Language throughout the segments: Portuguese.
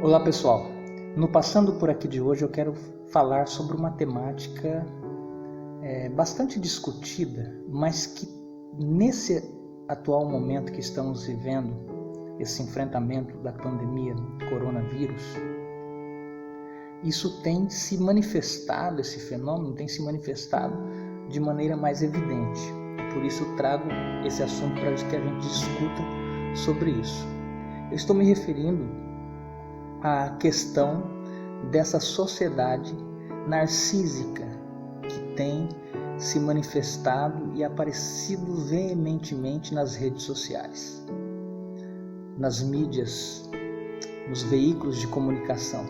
Olá pessoal, no Passando por Aqui de hoje eu quero falar sobre uma temática bastante discutida, mas que nesse atual momento que estamos vivendo, esse enfrentamento da pandemia do coronavírus, isso tem se manifestado, esse fenômeno tem se manifestado de maneira mais evidente. Por isso eu trago esse assunto para que a gente discuta sobre isso. Eu estou me referindo à questão dessa sociedade narcísica que tem se manifestado e aparecido veementemente nas redes sociais, nas mídias, nos veículos de comunicação.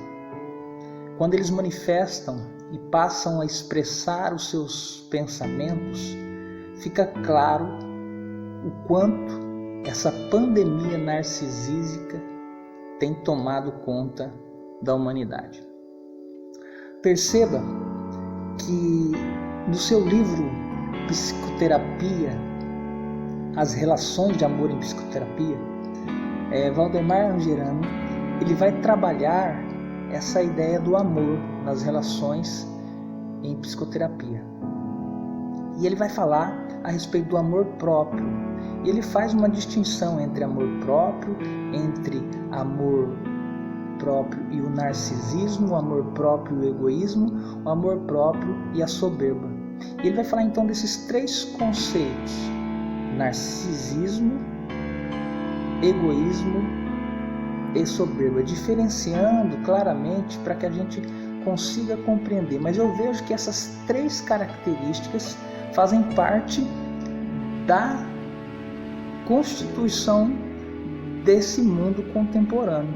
Quando eles manifestam e passam a expressar os seus pensamentos, fica claro o quanto essa pandemia narcisística tem tomado conta da humanidade. Perceba que no seu livro Psicoterapia, as relações de amor em psicoterapia, Valdemar Angerame, ele vai trabalhar essa ideia do amor nas relações em psicoterapia. E ele vai falar a respeito do amor próprio. E ele faz uma distinção entre amor próprio, entre amor próprio e o narcisismo, o amor próprio e o egoísmo, o amor próprio e a soberba. E ele vai falar então desses três conceitos: narcisismo, egoísmo e soberba, diferenciando claramente para que a gente consiga compreender. Mas eu vejo que essas três características fazem parte da constituição desse mundo contemporâneo.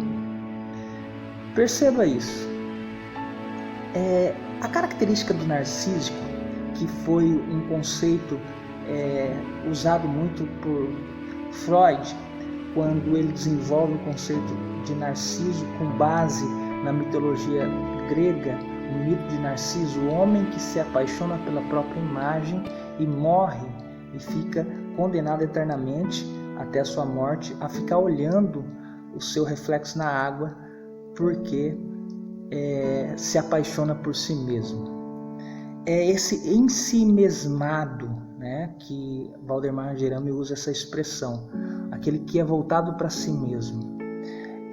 Perceba isso. A característica do narcísico, que foi um conceito usado muito por Freud, quando ele desenvolve o conceito de Narciso com base na mitologia grega, o mito de Narciso, o homem que se apaixona pela própria imagem e morre e fica condenado eternamente até a sua morte a ficar olhando o seu reflexo na água porque se apaixona por si mesmo. É esse ensimesmado, né, que Valdemar Angerame usa essa expressão, aquele que é voltado para si mesmo.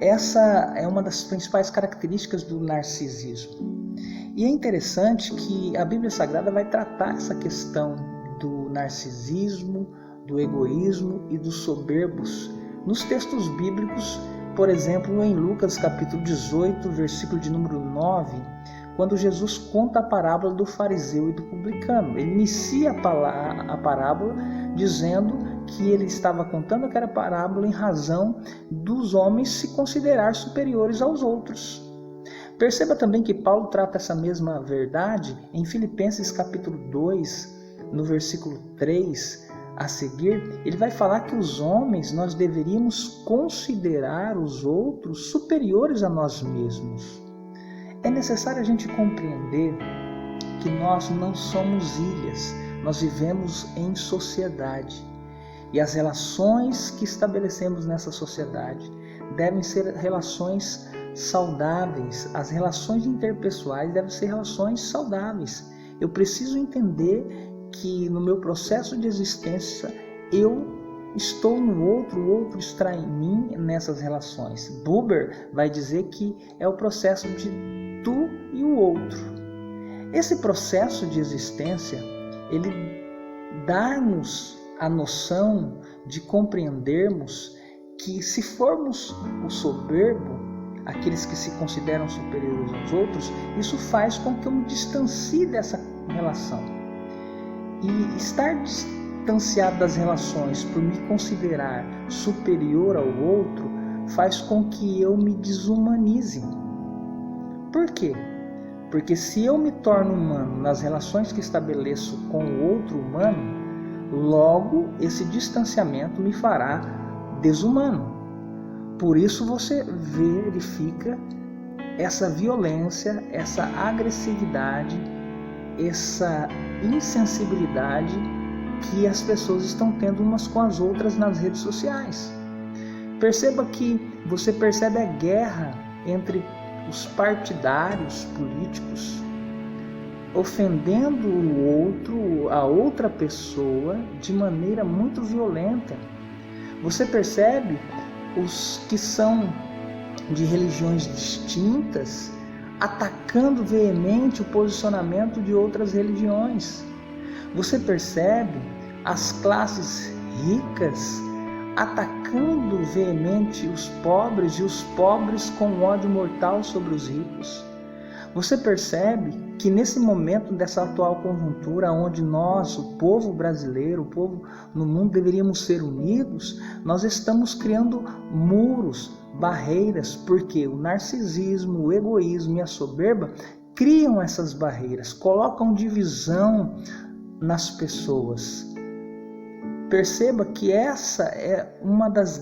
Essa é uma das principais características do narcisismo. E é interessante que a Bíblia Sagrada vai tratar essa questão do narcisismo, do egoísmo e dos soberbos nos textos bíblicos, por exemplo, em Lucas capítulo 18, versículo de número 9, quando Jesus conta a parábola do fariseu e do publicano. Ele inicia a parábola dizendo que ele estava contando aquela parábola em razão dos homens se considerar superiores aos outros. Perceba também que Paulo trata essa mesma verdade em Filipenses capítulo 2, no versículo 3 a seguir. Ele vai falar que os homens, nós deveríamos considerar os outros superiores a nós mesmos. É necessário a gente compreender que nós não somos ilhas, nós vivemos em sociedade. E as relações que estabelecemos nessa sociedade devem ser relações saudáveis. As relações interpessoais devem ser relações saudáveis. Eu preciso entender que no meu processo de existência eu estou no outro, o outro está em mim nessas relações. Buber vai dizer que é o processo de tu e o outro. Esse processo de existência, ele dá-nos a noção de compreendermos que se formos o soberbo, aqueles que se consideram superiores aos outros, isso faz com que eu me distancie dessa relação. E estar distanciado das relações por me considerar superior ao outro faz com que eu me desumanize. Por quê? Porque se eu me torno humano nas relações que estabeleço com o outro humano, logo esse distanciamento me fará desumano. Por isso você verifica essa violência, essa agressividade, essa insensibilidade que as pessoas estão tendo umas com as outras nas redes sociais. Perceba que você percebe a guerra entre os partidários políticos, ofendendo o outro, a outra pessoa, de maneira muito violenta. Você percebe os que são de religiões distintas atacando veemente o posicionamento de outras religiões. Você percebe as classes ricas atacando veemente os pobres e os pobres com ódio mortal sobre os ricos. Você percebe que nesse momento dessa atual conjuntura, onde nós, o povo brasileiro, o povo no mundo, deveríamos ser unidos, nós estamos criando muros, barreiras, porque o narcisismo, o egoísmo e a soberba criam essas barreiras, colocam divisão nas pessoas. Perceba que essa é uma dos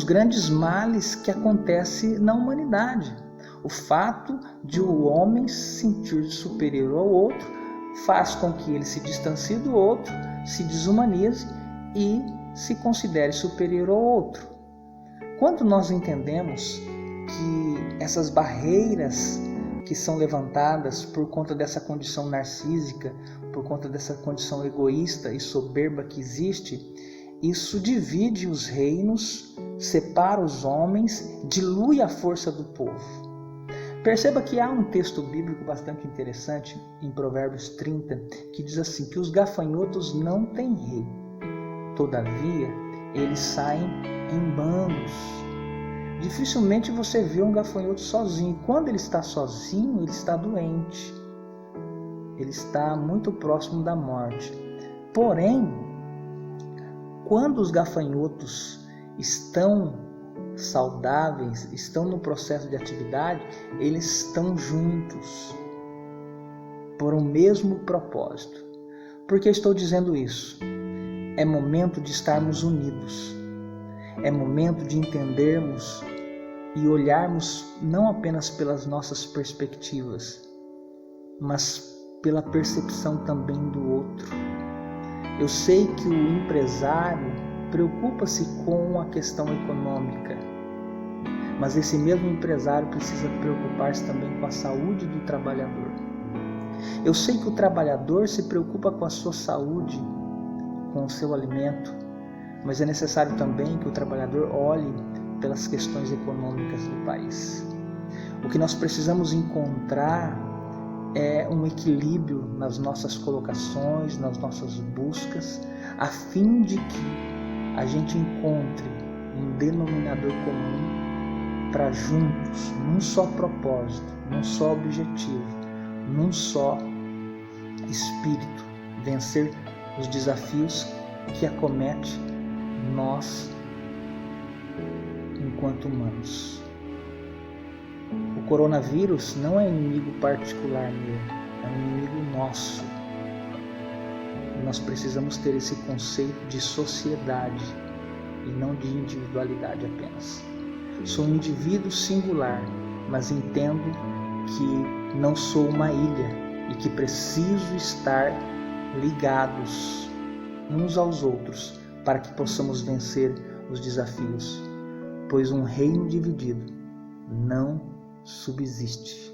grandes males que acontece na humanidade. O fato de o homem se sentir superior ao outro faz com que ele se distancie do outro, se desumanize e se considere superior ao outro. Quando nós entendemos que essas barreiras que são levantadas por conta dessa condição narcísica, por conta dessa condição egoísta e soberba que existe, isso divide os reinos, separa os homens, dilui a força do povo. Perceba que há um texto bíblico bastante interessante em Provérbios 30, que diz assim, que os gafanhotos não têm rei, todavia eles saem em bandos. Dificilmente você vê um gafanhoto sozinho. Quando ele está sozinho, ele está doente. Ele está muito próximo da morte. Porém, quando os gafanhotos estão saudáveis, estão no processo de atividade, eles estão juntos por um mesmo propósito. Por que estou dizendo isso? É momento de estarmos unidos. É momento de entendermos e olharmos não apenas pelas nossas perspectivas, mas pela percepção também do outro. Eu sei que o empresário preocupa-se com a questão econômica, mas esse mesmo empresário precisa preocupar-se também com a saúde do trabalhador. Eu sei que o trabalhador se preocupa com a sua saúde, com o seu alimento, mas é necessário também que o trabalhador olhe pelas questões econômicas do país. O que nós precisamos encontrar é um equilíbrio nas nossas colocações, nas nossas buscas, a fim de que a gente encontre um denominador comum para juntos, num só propósito, num só objetivo, num só espírito, vencer os desafios que acomete nós enquanto humanos. O coronavírus não é inimigo particular meu, é um inimigo nosso. E nós precisamos ter esse conceito de sociedade e não de individualidade apenas. Sou um indivíduo singular, mas entendo que não sou uma ilha e que preciso estar ligados uns aos outros para que possamos vencer os desafios, pois um reino dividido não subsiste.